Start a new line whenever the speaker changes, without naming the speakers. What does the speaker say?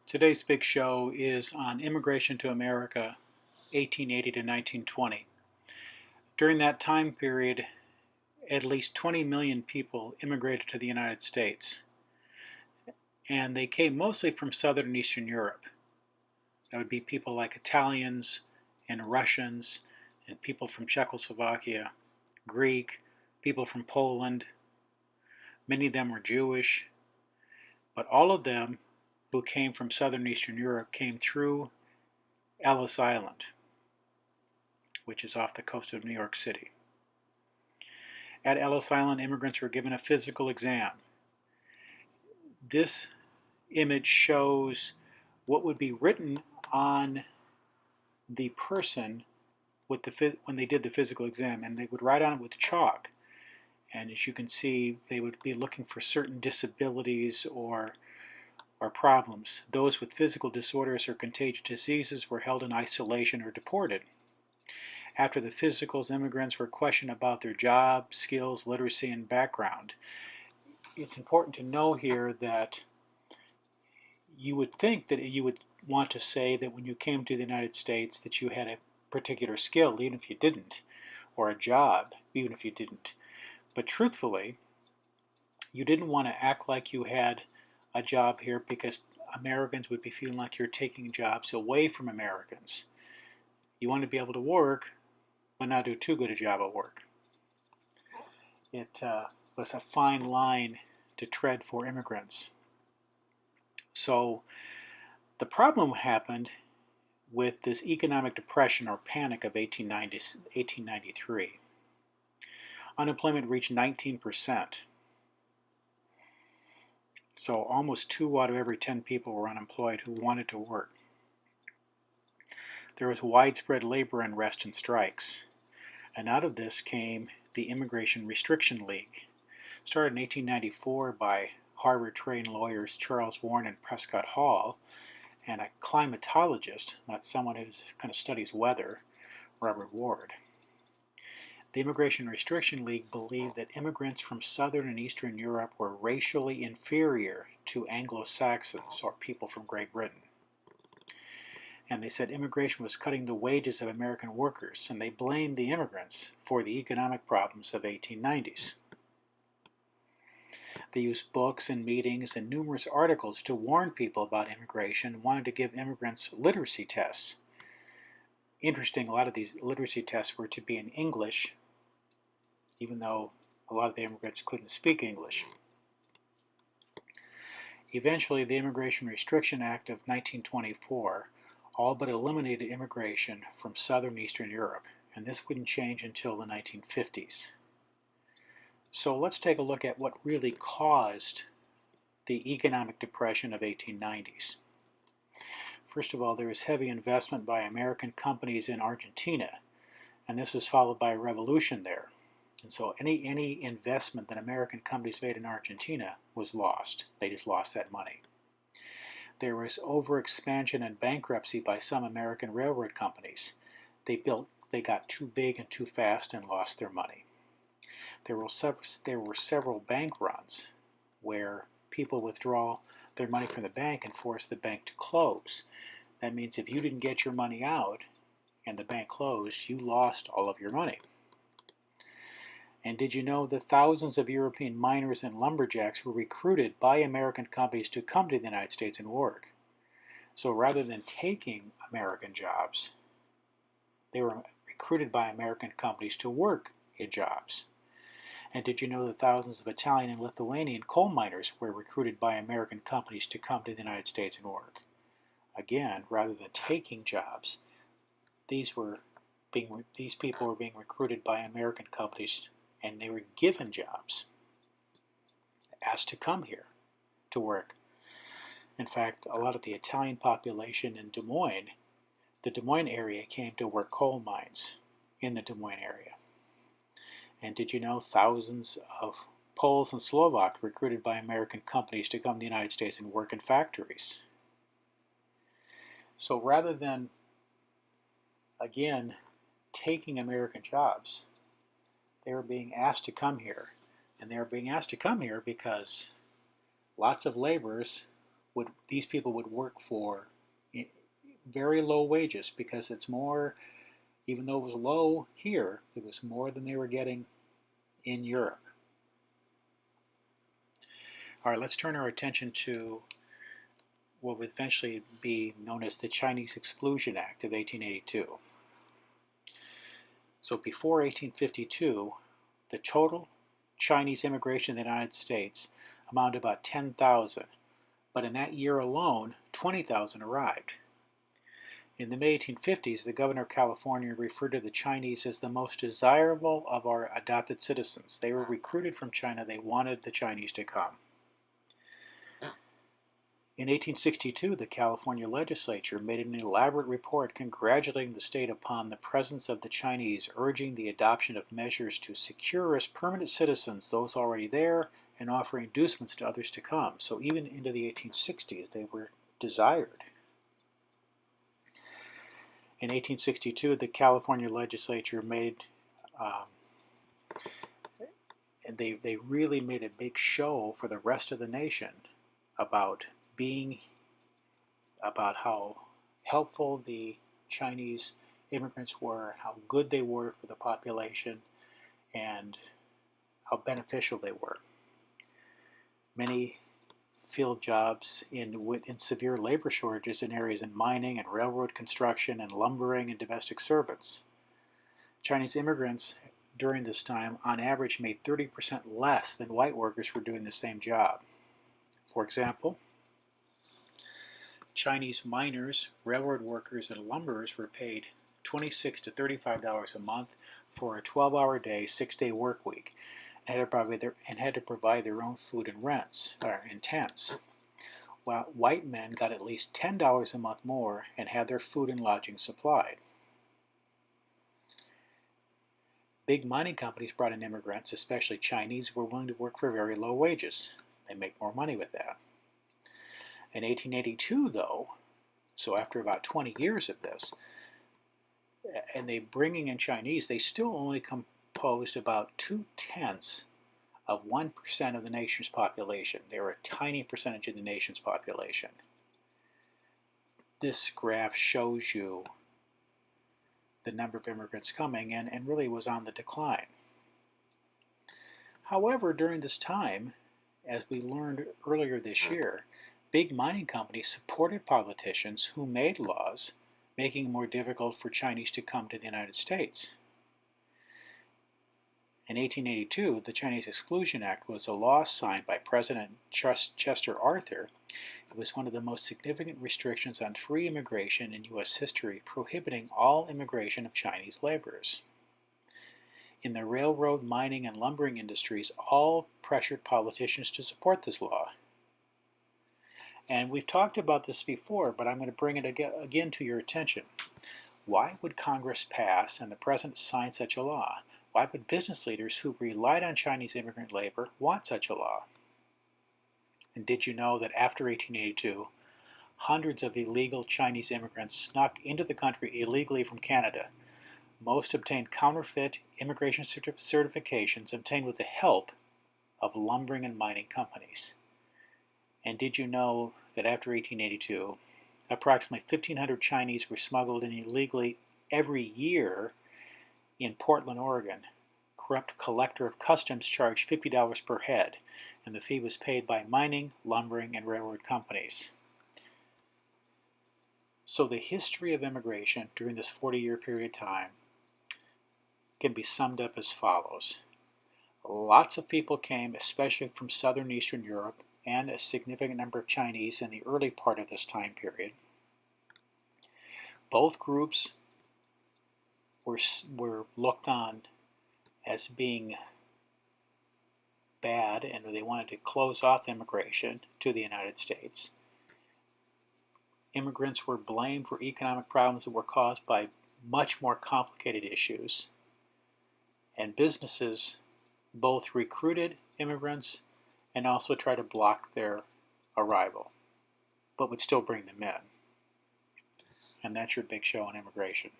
Today's big show is on immigration to America, 1880 to 1920. During that time period, at least 20 million people immigrated to the United States, and they came mostly from Southern and Eastern Europe. That would be people like Italians and Russians and people from Czechoslovakia, Greek, people from Poland. Many of them were Jewish, but all of them who came from Southern and Eastern Europe came through Ellis Island, which is off the coast of New York City. At Ellis Island, immigrants were given a physical exam. This image shows what would be written on the person with when they did the physical exam, and they would write on it with chalk. And as you can see, they would be looking for certain disabilities or problems. Those with physical disorders or contagious diseases were held in isolation or deported. After the physicals, immigrants were questioned about their job, skills, literacy, and background. It's important to know here that you would think that you would want to say that when you came to the United States that you had a particular skill, even if you didn't, or a job, even if you didn't. But truthfully, you didn't want to act like you had a job here because Americans would be feeling like you're taking jobs away from Americans. You want to be able to work, but not do too good a job at work. It was a fine line to tread for immigrants. So the problem happened with this economic depression or panic of 1893. Unemployment reached 19%. So almost 2 out of every 10 people were unemployed who wanted to work. There was widespread labor unrest and strikes. And out of this came the Immigration Restriction League, started in 1894 by Harvard-trained lawyers Charles Warren and Prescott Hall, and a climatologist, that's someone who kind of studies weather, Robert Ward. The Immigration Restriction League believed that immigrants from Southern and Eastern Europe were racially inferior to Anglo-Saxons, or people from Great Britain. And they said immigration was cutting the wages of American workers, and they blamed the immigrants for the economic problems of 1890s. They used books and meetings and numerous articles to warn people about immigration and wanted to give immigrants literacy tests. Interesting, a lot of these literacy tests were to be in English, even though a lot of the immigrants couldn't speak English. Eventually, the Immigration Restriction Act of 1924 all but eliminated immigration from Southern and Eastern Europe, and this wouldn't change until the 1950s. So let's take a look at what really caused the economic depression of 1890s. First of all, there was heavy investment by American companies in Argentina, and this was followed by a revolution there. And so any investment that American companies made in Argentina was lost. They just lost that money. There was overexpansion and bankruptcy by some American railroad companies. They got too big and too fast and lost their money. There were several bank runs where people withdraw their money from the bank and force the bank to close. That means if you didn't get your money out and the bank closed, you lost all of your money. And did you know that thousands of European miners and lumberjacks were recruited by American companies to come to the United States and work? So rather than taking American jobs, they were recruited by American companies to work in jobs. And did you know that thousands of Italian and Lithuanian coal miners were recruited by American companies to come to the United States and work? Again, rather than taking jobs, these people were being recruited by American companies, and they were given jobs, asked to come here to work. In fact, a lot of the Italian population in Des Moines, the Des Moines area, came to work coal mines in the Des Moines area. And did you know thousands of Poles and Slovaks recruited by American companies to come to the United States and work in factories? So rather than, again, taking American jobs, they were being asked to come here. And they were being asked to come here because lots of laborers these people would work for very low wages, because it's more, even though it was low here, it was more than they were getting in Europe. All right, let's turn our attention to what would eventually be known as the Chinese Exclusion Act of 1882. So before 1852, the total Chinese immigration in the United States amounted to about 10,000, but in that year alone, 20,000 arrived. In the mid-1850s, the governor of California referred to the Chinese as the most desirable of our adopted citizens. They were recruited from China. They wanted the Chinese to come. In 1862, the California legislature made an elaborate report congratulating the state upon the presence of the Chinese, urging the adoption of measures to secure as permanent citizens those already there and offering inducements to others to come. So even into the 1860s, they were desired. In 1862, the California legislature they really made a big show for the rest of the nation about how helpful the Chinese immigrants were, how good they were for the population, and how beneficial they were. Many filled jobs in severe labor shortages in areas in mining and railroad construction and lumbering and domestic servants. Chinese immigrants during this time on average made 30% less than white workers for doing the same job. For example, Chinese miners, railroad workers, and lumberers were paid $26 to $35 a month for a 12-hour day, 6-day work week, and had to provide their own food and tents. While white men got at least $10 a month more and had their food and lodging supplied. Big mining companies brought in immigrants, especially Chinese, who were willing to work for very low wages. They make more money with that. In 1882, though, so after about 20 years of this, and they bringing in Chinese, they still only composed about 0.2% of 1% of the nation's population. They were a tiny percentage of the nation's population. This graph shows you the number of immigrants coming in and really was on the decline. However, during this time, as we learned earlier this year, big mining companies supported politicians who made laws making it more difficult for Chinese to come to the United States. In 1882, the Chinese Exclusion Act was a law signed by President Chester Arthur. It was one of the most significant restrictions on free immigration in U.S. history, prohibiting all immigration of Chinese laborers. In the railroad, mining, and lumbering industries, all pressured politicians to support this law. And we've talked about this before, but I'm going to bring it again to your attention. Why would Congress pass and the President sign such a law? Why would business leaders who relied on Chinese immigrant labor want such a law? And did you know that after 1882, hundreds of illegal Chinese immigrants snuck into the country illegally from Canada? Most obtained counterfeit immigration certifications obtained with the help of lumbering and mining companies. And did you know that after 1882, approximately 1,500 Chinese were smuggled in illegally every year in Portland, Oregon? Corrupt collector of customs charged $50 per head, and the fee was paid by mining, lumbering, and railroad companies. So the history of immigration during this 40-year period of time can be summed up as follows. Lots of people came, especially from Southern Eastern Europe, and a significant number of Chinese in the early part of this time period. Both groups were looked on as being bad, and they wanted to close off immigration to the United States. Immigrants were blamed for economic problems that were caused by much more complicated issues, and businesses both recruited immigrants and also tried to block their arrival, but would still bring them in. And that's your big show on immigration.